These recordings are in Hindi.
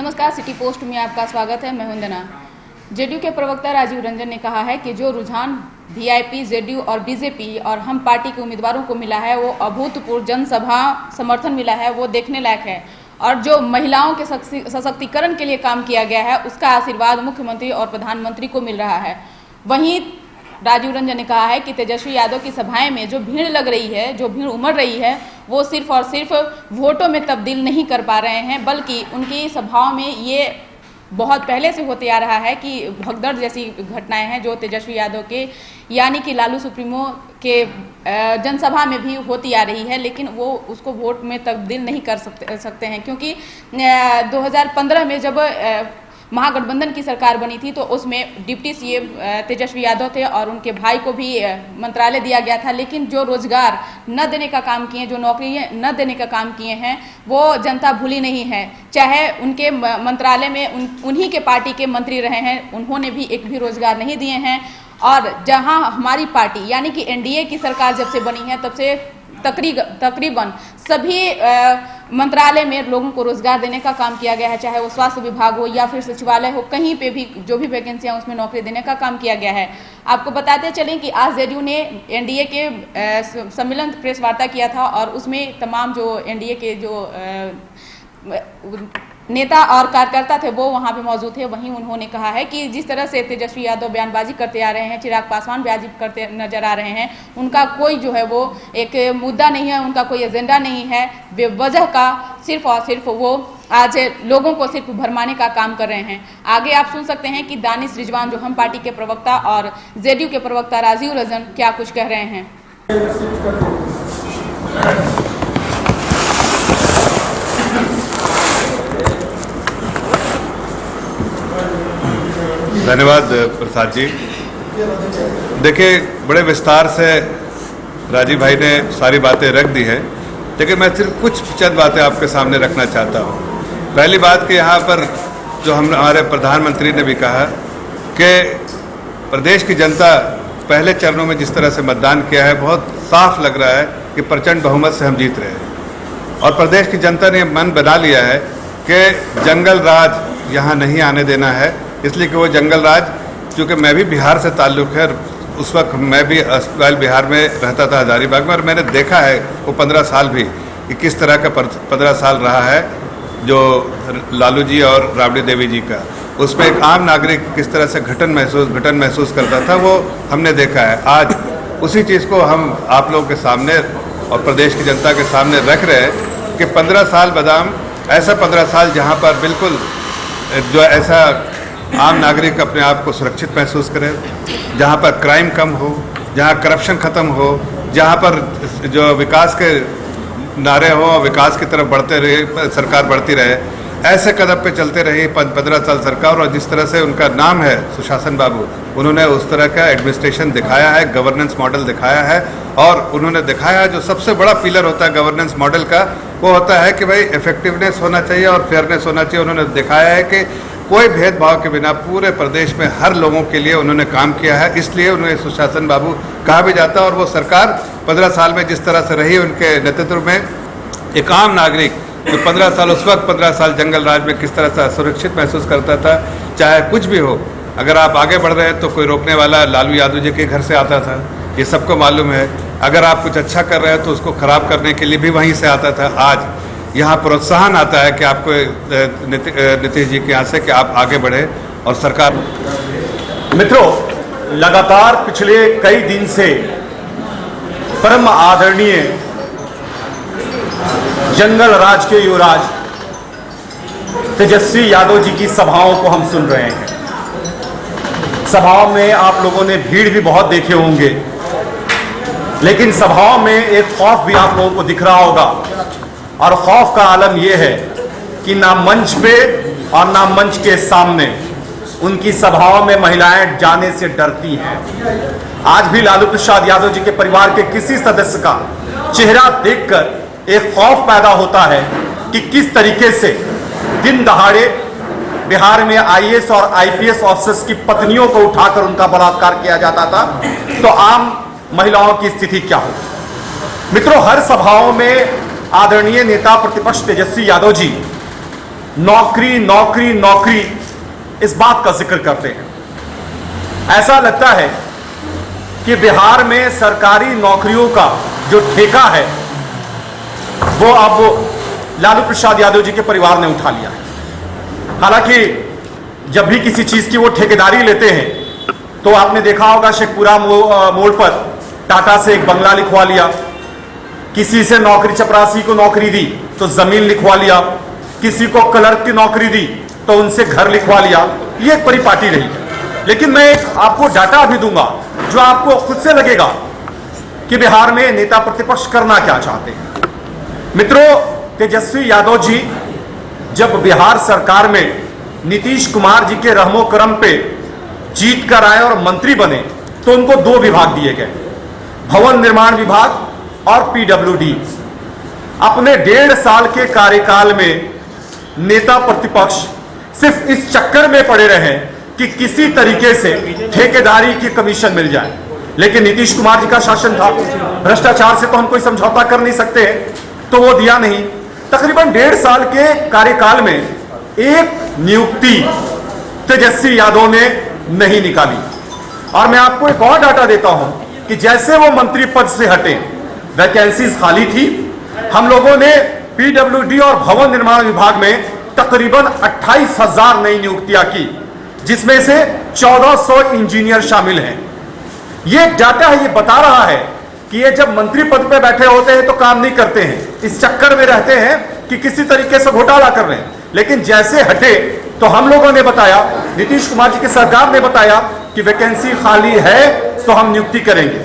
नमस्कार, सिटी पोस्ट में आपका स्वागत है। मैं हूं वंदना। जेडीयू के प्रवक्ता राजीव रंजन ने कहा है कि जो रुझान वीआईपी, जेडीयू और बीजेपी और हम पार्टी के उम्मीदवारों को मिला है वो अभूतपूर्व जनसभा समर्थन मिला है, वो देखने लायक है। और जो महिलाओं के सशक्तिकरण के लिए काम किया गया है उसका आशीर्वाद मुख्यमंत्री और प्रधानमंत्री को मिल रहा है। वहीं राजीव रंजन ने कहा है कि तेजस्वी यादव की सभाएं में जो भीड़ लग रही है, जो भीड़ उमड़ रही है, वो सिर्फ और सिर्फ वोटों में तब्दील नहीं कर पा रहे हैं, बल्कि उनकी सभाओं में ये बहुत पहले से होते आ रहा है कि भगदड़ जैसी घटनाएं हैं जो तेजस्वी यादव के यानी कि लालू सुप्रीमो के जनसभा में भी होती आ रही है, लेकिन वो उसको वोट में तब्दील नहीं कर सकते हैं। क्योंकि 2015 में जब महागठबंधन की सरकार बनी थी तो उसमें डिप्टी सीएम तेजस्वी यादव थे और उनके भाई को भी मंत्रालय दिया गया था, लेकिन जो रोजगार न देने का काम किए, जो नौकरियां न देने का काम किए हैं, वो जनता भूली नहीं है। चाहे उनके मंत्रालय में उन्हीं के पार्टी के मंत्री रहे हैं, उन्होंने भी एक भी रोजगार नहीं दिए हैं। और जहां हमारी पार्टी यानी कि एनडीए की सरकार जब से बनी है तब से तकरीबन सभी मंत्रालय में लोगों को रोजगार देने का काम किया गया है, चाहे वो स्वास्थ्य विभाग हो या फिर सचिवालय हो, कहीं पे भी जो भी वैकेंसियां उसमें नौकरी देने का काम किया गया है। आपको बताते चलें कि आज जेडीयू ने एनडीए के सम्मेलन प्रेस वार्ता किया था और उसमें तमाम जो एनडीए के जो नेता और कार्यकर्ता थे वो वहां पे मौजूद थे। वहीं उन्होंने कहा है कि जिस तरह से तेजस्वी यादव बयानबाजी करते आ रहे हैं, चिराग पासवान बयानबाजी करते नजर आ रहे हैं, उनका कोई जो है वो एक मुद्दा नहीं है, उनका कोई एजेंडा नहीं है। बेवजह का सिर्फ और सिर्फ वो आज लोगों को सिर्फ भरमाने का काम कर रहे हैं। आगे आप सुन सकते हैं कि दानिश रिजवान जो हम पार्टी के प्रवक्ता और जेडीयू के प्रवक्ता राजीव रंजन क्या कुछ कह रहे हैं। धन्यवाद प्रसाद जी। देखिए, बड़े विस्तार से राजीव भाई ने सारी बातें रख दी है, लेकिन मैं सिर्फ कुछ चंद बातें आपके सामने रखना चाहता हूँ। पहली बात कि यहाँ पर जो हमारे प्रधानमंत्री ने भी कहा कि प्रदेश की जनता पहले चरणों में जिस तरह से मतदान किया है, बहुत साफ लग रहा है कि प्रचंड बहुमत से हम जीत रहे हैं। और प्रदेश की जनता ने मन बना लिया है कि जंगल राज यहाँ नहीं आने देना है, इसलिए कि वो जंगल राज, क्योंकि मैं भी बिहार से ताल्लुक़ है, उस वक्त मैं भी अस्पताल बिहार में रहता था हजारीबाग में, और मैंने देखा है वो 15 साल भी कि किस तरह का 15 साल रहा है जो लालू जी और राबड़ी देवी जी का। उसमें एक आम नागरिक किस तरह से घटन महसूस करता था, वो हमने देखा है। आज उसी चीज़ को हम आप लोगों के सामने और प्रदेश की जनता के सामने रख रहे हैं कि 15 साल बादाम, ऐसा 15 साल जहाँ पर बिल्कुल जो ऐसा आम नागरिक अपने आप को सुरक्षित महसूस करे, जहाँ पर क्राइम कम हो, जहाँ करप्शन ख़त्म हो, जहाँ पर जो विकास के नारे हो और विकास की तरफ बढ़ते रहे, सरकार बढ़ती रहे, ऐसे कदम पे चलते रही 15 साल सरकार। और जिस तरह से उनका नाम है सुशासन बाबू, उन्होंने उस तरह का एडमिनिस्ट्रेशन दिखाया है, गवर्नेंस मॉडल दिखाया है। और उन्होंने दिखाया जो सबसे बड़ा पिलर होता है गवर्नेंस मॉडल का, वो होता है कि भाई इफेक्टिवनेस होना चाहिए और फेयरनेस होना चाहिए। उन्होंने दिखाया है कि कोई भेदभाव के बिना पूरे प्रदेश में हर लोगों के लिए उन्होंने काम किया है, इसलिए उन्हें सुशासन बाबू कहा भी जाता है। और वो सरकार 15 साल में जिस तरह से रही, उनके नेतृत्व में एक आम नागरिक जो 15 साल, उस वक्त 15 साल जंगल राज में किस तरह से सुरक्षित महसूस करता था, चाहे कुछ भी हो। अगर आप आगे बढ़ रहे हैं तो कोई रोकने वाला लालू यादव जी के घर से आता था, ये सबको मालूम है। अगर आप कुछ अच्छा कर रहे हैं तो उसको खराब करने के लिए भी वहीं से आता था। आज यहाँ प्रोत्साहन आता है कि आपको नीतीश जी के यहाँ से कि आप आगे बढ़े और सरकार। मित्रों, लगातार पिछले कई दिन से परम आदरणीय जंगल राज के युवराज तेजस्वी यादव जी की सभाओं को हम सुन रहे हैं। सभाओं में आप लोगों ने भीड़ भी बहुत देखे होंगे, लेकिन सभाओं में एक खौफ भी आप लोगों को दिख रहा होगा। और खौफ का आलम यह है कि ना मंच पे और ना मंच के सामने उनकी सभाओं में महिलाएं जाने से डरती हैं। आज भी लालू प्रसाद यादव जी के परिवार के किसी सदस्य का चेहरा देखकर एक खौफ पैदा होता है कि किस तरीके से दिन दहाड़े बिहार में आईएएस और आईपीएस ऑफिसर्स की पत्नियों को उठाकर उनका बलात्कार किया जाता था, तो आम महिलाओं की स्थिति क्या हो। मित्रों, हर सभाओं में आदरणीय नेता प्रतिपक्ष तेजस्वी यादव जी नौकरी नौकरी नौकरी इस बात का जिक्र करते हैं। ऐसा लगता है कि बिहार में सरकारी नौकरियों का जो ठेका है वो अब लालू प्रसाद यादव जी के परिवार ने उठा लिया है। हालांकि जब भी किसी चीज की वो ठेकेदारी लेते हैं तो आपने देखा होगा शेखपुरा मोड़ पर टाटा से एक बंगला लिखवा लिया, किसी से नौकरी चपरासी को नौकरी दी तो जमीन लिखवा लिया, किसी को क्लर्क की नौकरी दी तो उनसे घर लिखवा लिया। ये एक परिपाटी रही है। लेकिन मैं आपको डाटा भी दूंगा जो आपको खुद से लगेगा कि बिहार में नेता प्रतिपक्ष करना क्या चाहते हैं। मित्रों, तेजस्वी यादव जी जब बिहार सरकार में नीतीश कुमार जी के रहमो करम पे जीत कर आए और मंत्री बने तो उनको 2 विभाग दिए गए, भवन निर्माण विभाग और पीडब्ल्यूडी। अपने 1.5 साल के कार्यकाल में नेता प्रतिपक्ष सिर्फ इस चक्कर में पड़े रहे कि किसी तरीके से ठेकेदारी की कमीशन मिल जाए। लेकिन नीतीश कुमार जी का शासन था, भ्रष्टाचार से तो हम कोई समझौता कर नहीं सकते, तो वो दिया नहीं। तकरीबन 1.5 साल के कार्यकाल में एक नियुक्ति तेजस्वी यादव ने नहीं निकाली। और मैं आपको एक और डाटा देता हूं कि जैसे वो मंत्री पद से हटे, वैकेंसीज खाली थी। हम लोगों ने पीडब्ल्यूडी और भवन निर्माण विभाग में तकरीबन 28,000 नई नियुक्तियां की, जिसमें से 1400 इंजीनियर शामिल हैं। ये डाटा है, ये बता रहा है कि ये जब मंत्री पद पे बैठे होते हैं तो काम नहीं करते हैं, इस चक्कर में रहते हैं कि किसी तरीके से घोटाला कर रहे हैं। लेकिन जैसे हटे तो हम लोगों ने बताया, नीतीश कुमार जी की सरकार ने बताया कि वैकेंसी खाली है तो हम नियुक्ति करेंगे।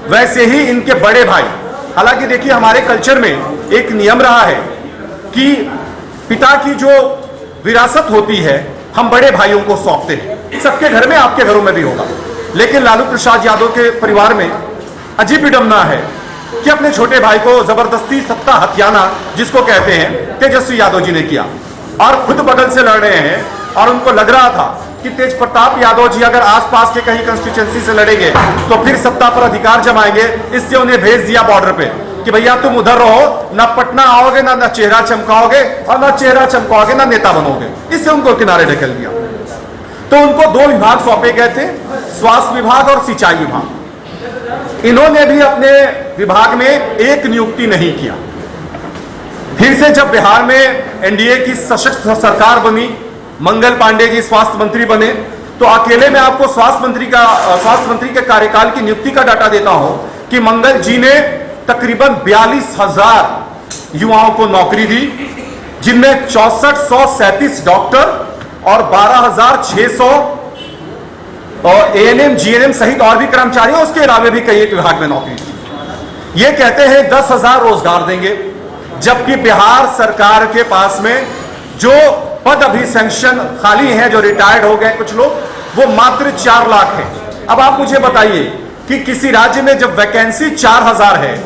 वैसे ही इनके बड़े भाई, हालांकि देखिए हमारे कल्चर में एक नियम रहा है कि पिता की जो विरासत होती है हम बड़े भाइयों को सौंपते हैं। सबके घर में, आपके घरों में भी होगा। लेकिन लालू प्रसाद यादव के परिवार में अजीब विडंबना है कि अपने छोटे भाई को जबरदस्ती सत्ता हथियाना, जिसको कहते हैं, तेजस्वी यादव जी ने किया और खुद बगल से लड़ रहे हैं। और उनको लग रहा था कि तेज प्रताप यादव जी अगर आसपास के कहीं कंस्टिट्यूएंसी से लड़ेंगे तो फिर सत्ता पर अधिकार जमाएंगे। इससे उन्हें भेज दिया बॉर्डर पे कि भैया तुम उधर रहो, ना पटना आओगे, ना चेहरा चमकाओगे, और ना चेहरा चमकाओगे ना नेता बनोगे। इससे उनको किनारे ढकेल दिया। तो उनको 2 विभाग सौंपे गए थे, स्वास्थ्य विभाग और सिंचाई विभाग। इन्होंने भी अपने विभाग में एक नियुक्ति नहीं किया। फिर से जब बिहार में एनडीए की सशक्त सरकार बनी, मंगल पांडे जी स्वास्थ्य मंत्री बने, तो अकेले में आपको स्वास्थ्य मंत्री के कार्यकाल की नियुक्ति का डाटा देता हूं कि मंगल जी ने तकरीबन 42,000 युवाओं को नौकरी दी, जिनमें 6437 डॉक्टर और 12,600 और एएनएम जीएनएम सहित और भी कर्मचारियों, उसके अलावा भी कई एक विभाग में नौकरी दी। ये कहते हैं 10,000 रोजगार देंगे, जबकि बिहार सरकार के पास में जो पद अभी सैंक्शन खाली हैं, जो रिटायर्ड हो गए कुछ लोग, वो मात्र 4 लाख है। अब आप मुझे बताइए कि किसी राज्य में जब वैकेंसी 4,000 है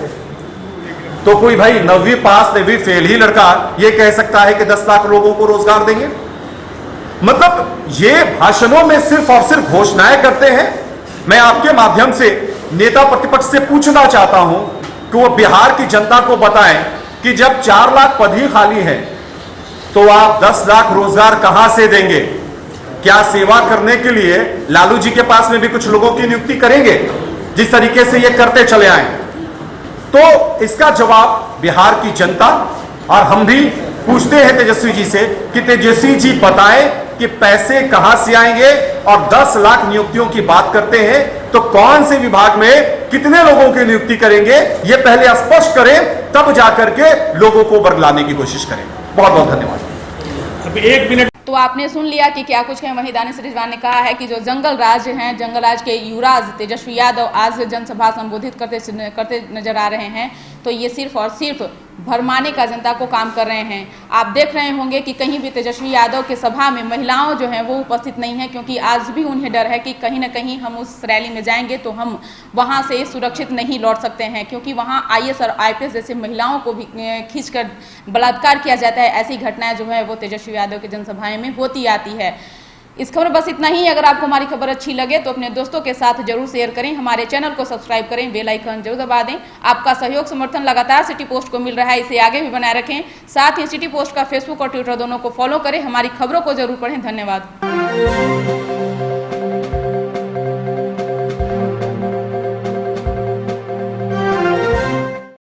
तो कोई भाई 9वीं पास 9वीं फेल ही लड़का ये कह सकता है कि 10 लाख लोगों को रोजगार देंगे? मतलब ये भाषणों में सिर्फ और सिर्फ घोषणाएं करते हैं। मैं आपके माध्यम से नेता प्रतिपक्ष से पूछना चाहता हूं कि वो बिहार की जनता को बताएं कि जब 4 लाख पद ही खाली है तो आप 10 लाख रोजगार कहां से देंगे? क्या सेवा करने के लिए लालू जी के पास में भी कुछ लोगों की नियुक्ति करेंगे, जिस तरीके से ये करते चले आए? तो इसका जवाब बिहार की जनता और हम भी पूछते हैं तेजस्वी जी से कि तेजस्वी जी बताएं कि पैसे कहां से आएंगे, और 10 लाख नियुक्तियों की बात करते हैं तो कौन से विभाग में कितने लोगों की नियुक्ति करेंगे, ये पहले स्पष्ट करें, तब जाकर के लोगों को बरगलाने की कोशिश करें। बहुत बहुत धन्यवाद। अब 1 मिनट। तो आपने सुन लिया कि क्या कुछ है। वहीं दानिश रिजवान ने कहा है कि जो जंगल राज हैं, जंगल राज के युवराज तेजस्वी यादव आज जनसभा संबोधित करते नजर आ रहे हैं, तो ये सिर्फ और सिर्फ भरमाने का जनता को काम कर रहे हैं। आप देख रहे होंगे कि कहीं भी तेजस्वी यादव के सभा में महिलाओं जो हैं वो उपस्थित नहीं है, क्योंकि आज भी उन्हें डर है कि कहीं ना कहीं हम उस रैली में जाएंगे तो हम वहां से सुरक्षित नहीं लौट सकते हैं, क्योंकि वहां आईएएस और आईपीएस जैसे महिलाओं को भी खींचकर बलात्कार किया जाता है। ऐसी घटनाएं जो है वो तेजस्वी यादव की जनसभाएं में होती आती है। इस खबर में बस इतना ही। अगर आपको हमारी खबर अच्छी लगे तो अपने दोस्तों के साथ जरूर शेयर करें, हमारे चैनल को सब्सक्राइब करें, बेल आइकन जरूर दबा दें। आपका सहयोग समर्थन लगातार सिटी पोस्ट को मिल रहा है, इसे आगे भी बनाए रखें। साथ ही सिटी पोस्ट का फेसबुक और ट्विटर दोनों को फॉलो करें। हमारी खबरों को जरूर पढ़ें। धन्यवाद।